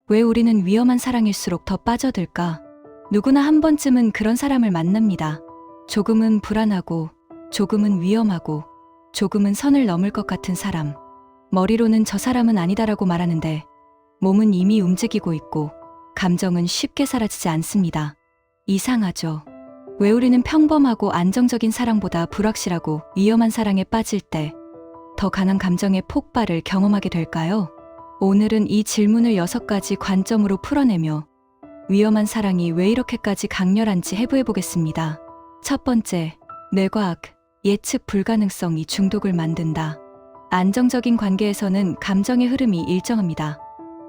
왜 우리는 위험한 사랑일수록 더 빠져들까? 누구나 한 번쯤은 그런 사람을 만납니다. 조금은 불안하고, 조금은 위험하고, 조금은 선을 넘을 것 같은 사람. 머리로는 저 사람은 아니다라고 말하는데, 몸은 이미 움직이고 있고, 감정은 쉽게 사라지지 않습니다. 이상하죠? 왜 우리는 평범하고 안정적인 사랑보다 불확실하고 위험한 사랑에 빠질 때 더 강한 감정의 폭발을 경험하게 될까요? 오늘은 이 질문을 6가지 관점으로 풀어내며 위험한 사랑이 왜 이렇게까지 강렬한지 해부해 보겠습니다. 첫 번째, 뇌과학, 예측 불가능성이 중독을 만든다. 안정적인 관계에서는 감정의 흐름이 일정합니다.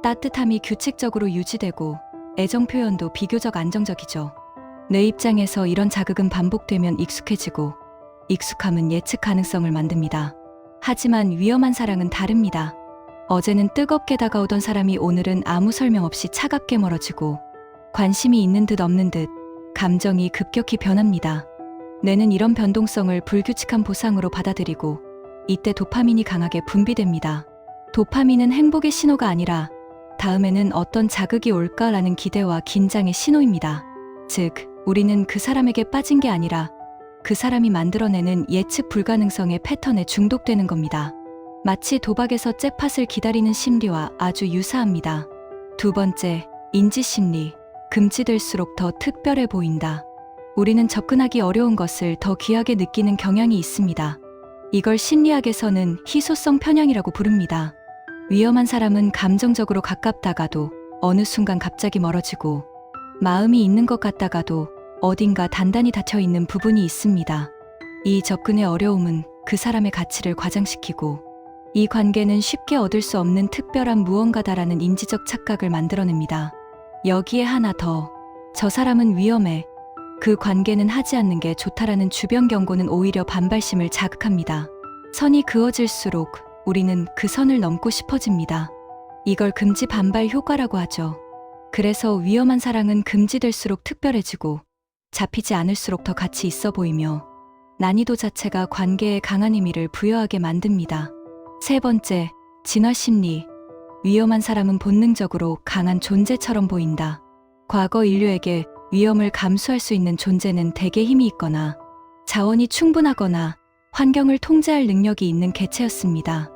따뜻함이 규칙적으로 유지되고 애정 표현도 비교적 안정적이죠. 내 입장에서 이런 자극은 반복되면 익숙해지고 익숙함은 예측 가능성을 만듭니다. 하지만 위험한 사랑은 다릅니다. 어제는 뜨겁게 다가오던 사람이 오늘은 아무 설명 없이 차갑게 멀어지고 관심이 있는 듯 없는 듯 감정이 급격히 변합니다. 뇌는 이런 변동성을 불규칙한 보상으로 받아들이고 이때 도파민이 강하게 분비됩니다. 도파민은 행복의 신호가 아니라 다음에는 어떤 자극이 올까라는 기대와 긴장의 신호입니다. 즉, 우리는 그 사람에게 빠진 게 아니라 그 사람이 만들어내는 예측 불가능성의 패턴에 중독되는 겁니다. 마치 도박에서 잭팟을 기다리는 심리와 아주 유사합니다. 두 번째, 인지심리. 금지될수록 더 특별해 보인다. 우리는 접근하기 어려운 것을 더 귀하게 느끼는 경향이 있습니다. 이걸 심리학에서는 희소성 편향이라고 부릅니다. 위험한 사람은 감정적으로 가깝다가도 어느 순간 갑자기 멀어지고 마음이 있는 것 같다가도 어딘가 단단히 닫혀있는 부분이 있습니다. 이 접근의 어려움은 그 사람의 가치를 과장시키고 이 관계는 쉽게 얻을 수 없는 특별한 무언가다라는 인지적 착각을 만들어냅니다. 여기에 하나 더, 저 사람은 위험해. 그 관계는 하지 않는 게 좋다라는 주변 경고는 오히려 반발심을 자극합니다. 선이 그어질수록 우리는 그 선을 넘고 싶어집니다. 이걸 금지 반발 효과라고 하죠. 그래서 위험한 사랑은 금지될수록 특별해지고 잡히지 않을수록 더 가치 있어 보이며 난이도 자체가 관계에 강한 의미를 부여하게 만듭니다. 세 번째, 진화 심리. 위험한 사람은 본능적으로 강한 존재처럼 보인다. 과거 인류에게 위험을 감수할 수 있는 존재는 대개 힘이 있거나 자원이 충분하거나 환경을 통제할 능력이 있는 개체였습니다.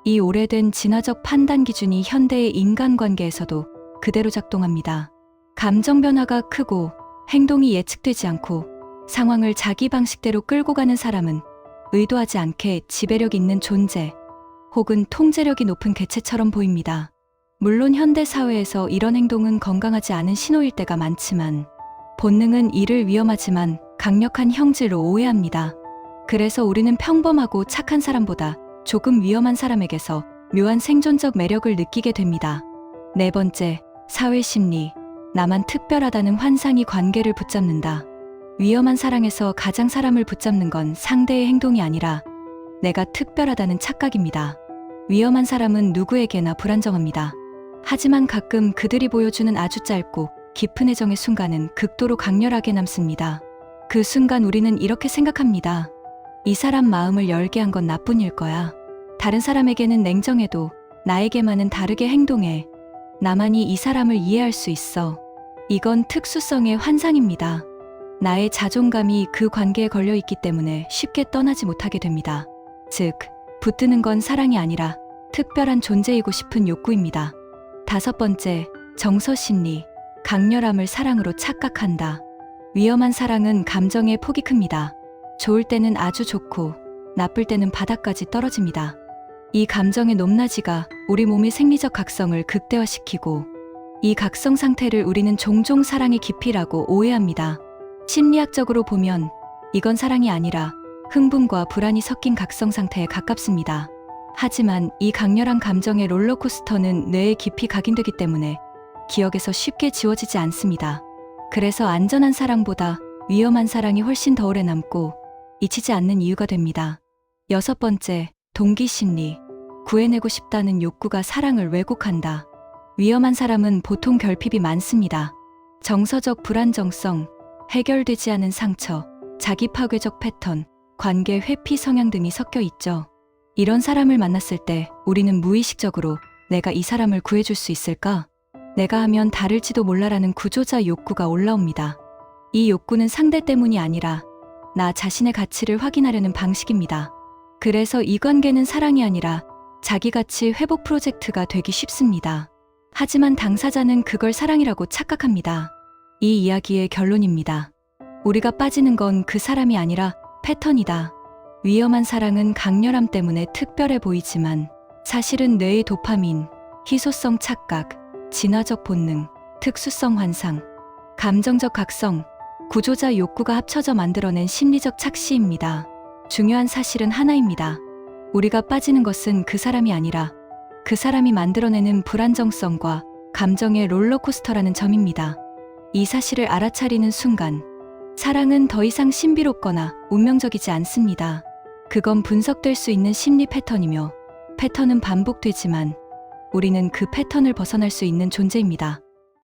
이 오래된 진화적 판단 기준이 현대의 인간관계에서도 그대로 작동합니다. 감정 변화가 크고 행동이 예측되지 않고 상황을 자기 방식대로 끌고 가는 사람은 의도하지 않게 지배력 있는 존재 혹은 통제력이 높은 개체처럼 보입니다. 물론 현대 사회에서 이런 행동은 건강하지 않은 신호일 때가 많지만 본능은 이를 위험하지만 강력한 형질로 오해합니다. 그래서 우리는 평범하고 착한 사람보다 조금 위험한 사람에게서 묘한 생존적 매력을 느끼게 됩니다. 네 번째, 사회심리. 나만 특별하다는 환상이 관계를 붙잡는다. 위험한 사랑에서 가장 사람을 붙잡는 건 상대의 행동이 아니라 내가 특별하다는 착각입니다. 위험한 사람은 누구에게나 불안정합니다. 하지만 가끔 그들이 보여주는 아주 짧고 깊은 애정의 순간은 극도로 강렬하게 남습니다. 그 순간 우리는 이렇게 생각합니다. 이 사람 마음을 열게 한 건 나쁜 일 거야. 다른 사람에게는 냉정해도 나에게만은 다르게 행동해. 나만이 이 사람을 이해할 수 있어. 이건 특수성의 환상입니다. 나의 자존감이 그 관계에 걸려 있기 때문에 쉽게 떠나지 못하게 됩니다. 즉, 붙드는 건 사랑이 아니라 특별한 존재이고 싶은 욕구입니다. 다섯 번째, 정서심리. 강렬함을 사랑으로 착각한다. 위험한 사랑은 감정의 폭이 큽니다. 좋을 때는 아주 좋고 나쁠 때는 바닥까지 떨어집니다. 이 감정의 높낮이가 우리 몸의 생리적 각성을 극대화시키고 이 각성 상태를 우리는 종종 사랑의 깊이라고 오해합니다. 심리학적으로 보면 이건 사랑이 아니라 흥분과 불안이 섞인 각성 상태에 가깝습니다. 하지만 이 강렬한 감정의 롤러코스터는 뇌에 깊이 각인되기 때문에 기억에서 쉽게 지워지지 않습니다. 그래서 안전한 사랑보다 위험한 사랑이 훨씬 더 오래 남고 잊히지 않는 이유가 됩니다. 여섯 번째, 동기심리. 구해내고 싶다는 욕구가 사랑을 왜곡한다. 위험한 사람은 보통 결핍이 많습니다. 정서적 불안정성, 해결되지 않은 상처, 자기 파괴적 패턴, 관계 회피 성향 등이 섞여 있죠. 이런 사람을 만났을 때 우리는 무의식적으로 내가 이 사람을 구해줄 수 있을까? 내가 하면 다를지도 몰라라는 구조자 욕구가 올라옵니다. 이 욕구는 상대 때문이 아니라 나 자신의 가치를 확인하려는 방식입니다. 그래서 이 관계는 사랑이 아니라 자기 가치 회복 프로젝트가 되기 쉽습니다. 하지만 당사자는 그걸 사랑이라고 착각합니다. 이 이야기의 결론입니다. 우리가 빠지는 건 그 사람이 아니라 패턴이다. 위험한 사랑은 강렬함 때문에 특별해 보이지만 사실은 뇌의 도파민, 희소성 착각, 진화적 본능, 특수성 환상, 감정적 각성, 구조자 욕구가 합쳐져 만들어낸 심리적 착시입니다. 중요한 사실은 하나입니다. 우리가 빠지는 것은 그 사람이 아니라 그 사람이 만들어내는 불안정성과 감정의 롤러코스터라는 점입니다. 이 사실을 알아차리는 순간 사랑은 더 이상 신비롭거나 운명적이지 않습니다. 그건 분석될 수 있는 심리 패턴이며 패턴은 반복되지만 우리는 그 패턴을 벗어날 수 있는 존재입니다.